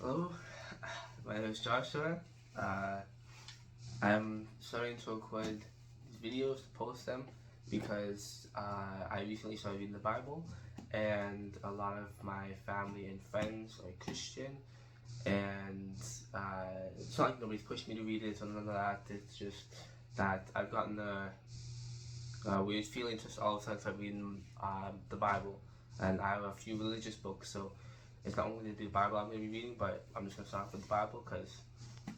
Hello, my name is Joshua. Uh, I'm starting to record these videos to post them because I recently started reading the Bible, and a lot of my family and friends are Christian, and it's not like nobody's pushed me to read it or none of that. It's just that I've gotten a weird feeling just all of a sudden start reading the Bible, and I have a few religious books, so it's not only the Bible I'm going to be reading, but I'm just going to start off with the Bible because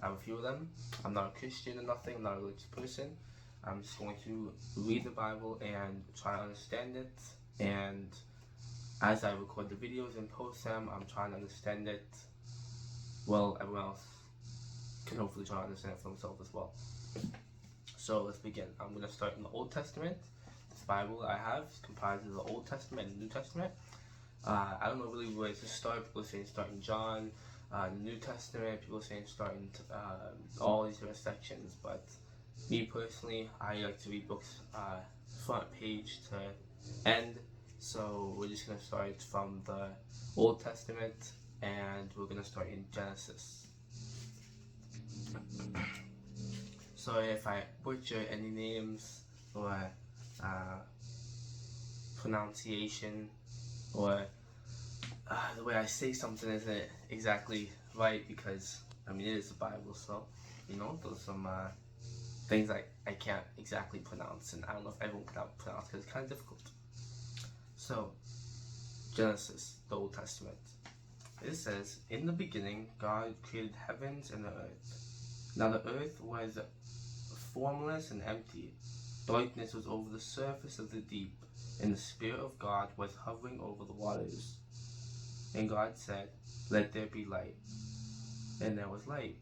I have a few of them. I'm not a Christian or nothing, I'm not a religious person. I'm just going to read the Bible and try to understand it, and as I record the videos and post them, I'm trying to understand it. Well, everyone else can hopefully try to understand it for themselves as well. So let's begin. I'm going to start in the Old Testament. This Bible I have comprises of the Old Testament and the New Testament. I don't know really where to start. People are saying start in John, the New Testament. People are saying start in all these different sections. But me personally, I like to read books front page to end. So we're just going to start from the Old Testament, and we're going to start in Genesis. Sorry if I butcher any names or pronunciation, or the way I say something isn't exactly right, because it is the Bible, so there's some things I can't exactly pronounce, and I don't know if everyone can pronounce because it's kind of difficult. So, Genesis, the Old Testament. It says, "In the beginning, God created heavens and the earth. Now the earth was formless and empty. Darkness was over the surface of the deep, and the Spirit of God was hovering over the waters. And God said, 'Let there be light.' And there was light.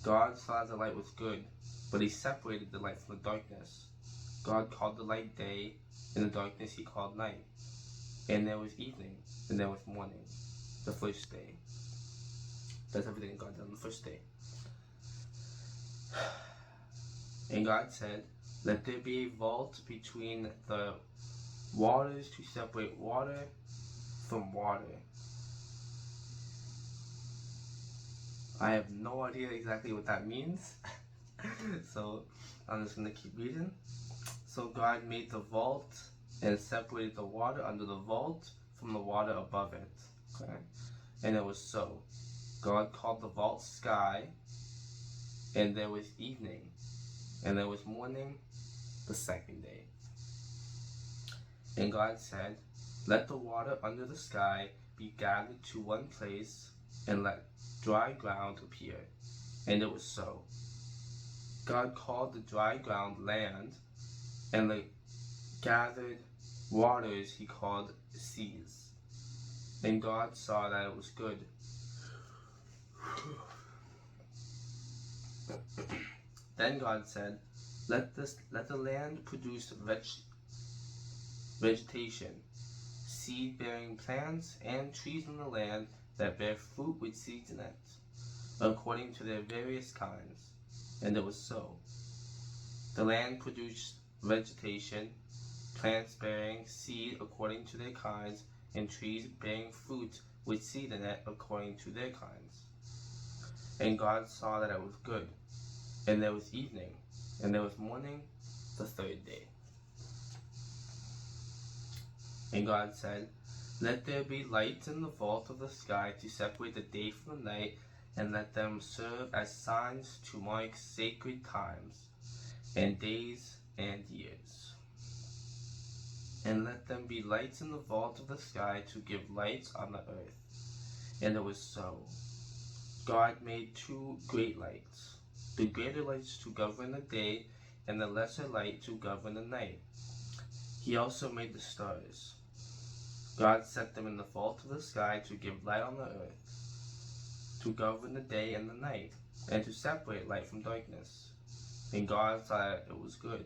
God saw that the light was good, but he separated the light from the darkness. God called the light day, and the darkness he called night. And there was evening, and there was morning, the first day." That's everything God did on the first day. And God said, "Let there be a vault between the waters to separate water from water." I have no idea exactly what that means, so I'm just going to keep reading. "So God made the vault and separated the water under the vault from the water above it." Okay? And it was so. God called the vault sky, and there was evening, and there was morning, the second day. And God said, "Let the water under the sky be gathered to one place, and let dry ground appear." And it was so. God called the dry ground land, and the gathered waters he called seas. And God saw that it was good. Then God said, let the land produce vegetation, seed-bearing plants, and trees in the land that bear fruit with seeds in it, according to their various kinds. And it was so. The land produced vegetation, plants bearing seed according to their kinds, and trees bearing fruit with seed in it according to their kinds. And God saw that it was good. And there was evening, and there was morning, the third day. And God said, "Let there be lights in the vault of the sky to separate the day from the night, and let them serve as signs to mark sacred times, and days and years. And let them be lights in the vault of the sky to give light on the earth." And it was so. God made two great lights, the greater lights to govern the day, and the lesser light to govern the night. He also made the stars. God set them in the vault of the sky to give light on the earth, to govern the day and the night, and to separate light from darkness. And God saw that it was good.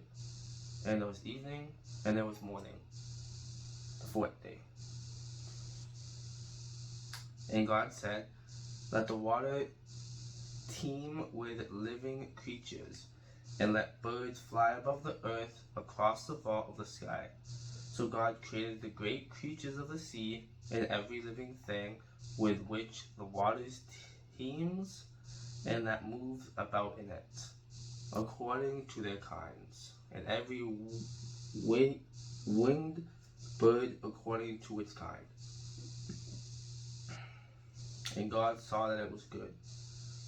And there was evening, and there was morning, the fourth day. And God said, "Let the water teem with living creatures, and let birds fly above the earth across the vault of the sky." So God created the great creatures of the sea and every living thing with which the waters teems, and that moves about in it, according to their kinds, and every winged bird according to its kind. And God saw that it was good.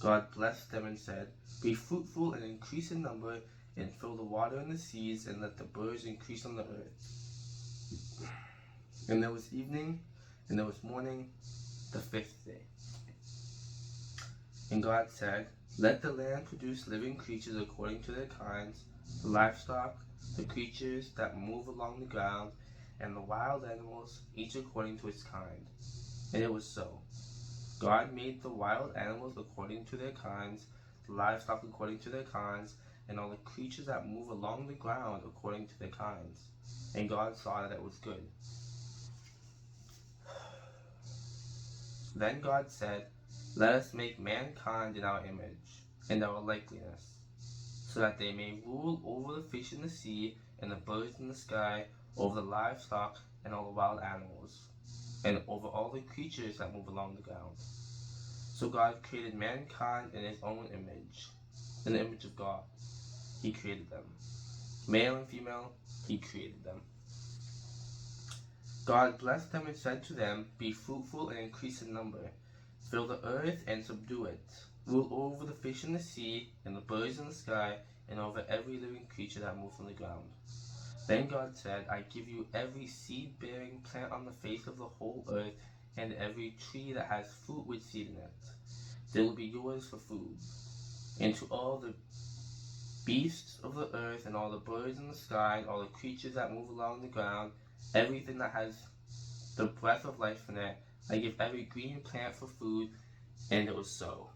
God blessed them and said, "Be fruitful and increase in number, and fill the water in the seas, and let the birds increase on the earth." And there was evening, and there was morning, the fifth day. And God said, "Let the land produce living creatures according to their kinds, the livestock, the creatures that move along the ground, and the wild animals, each according to its kind." And it was so. God made the wild animals according to their kinds, the livestock according to their kinds, and all the creatures that move along the ground according to their kinds. And God saw that it was good. Then God said, "Let us make mankind in our image, in our likeness, so that they may rule over the fish in the sea, and the birds in the sky, over the livestock and all the wild animals, and over all the creatures that move along the ground." So God created mankind in his own image. In the image of God, he created them. Male and female, he created them. God blessed them and said to them, "Be fruitful and increase in number. Fill the earth and subdue it. Rule over the fish in the sea, and the birds in the sky, and over every living creature that moves on the ground." Then God said, "I give you every seed-bearing plant on the face of the whole earth, and every tree that has fruit with seed in it. They will be yours for food. And to all the beasts of the earth, and all the birds in the sky, and all the creatures that move along the ground, everything that has the breath of life in it, I give every green plant for food." And it was so.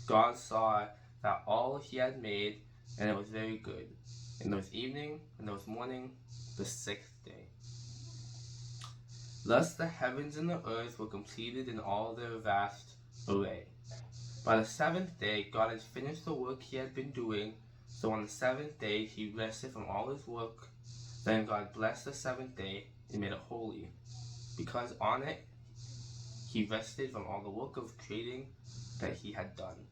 God saw that all he had made, and it was very good. And there was evening, and there was morning, the sixth day. Thus the heavens and the earth were completed in all their vast array. By the seventh day, God had finished the work he had been doing. So on the seventh day, he rested from all his work. Then God blessed the seventh day and made it holy, because on it he rested from all the work of creating that he had done.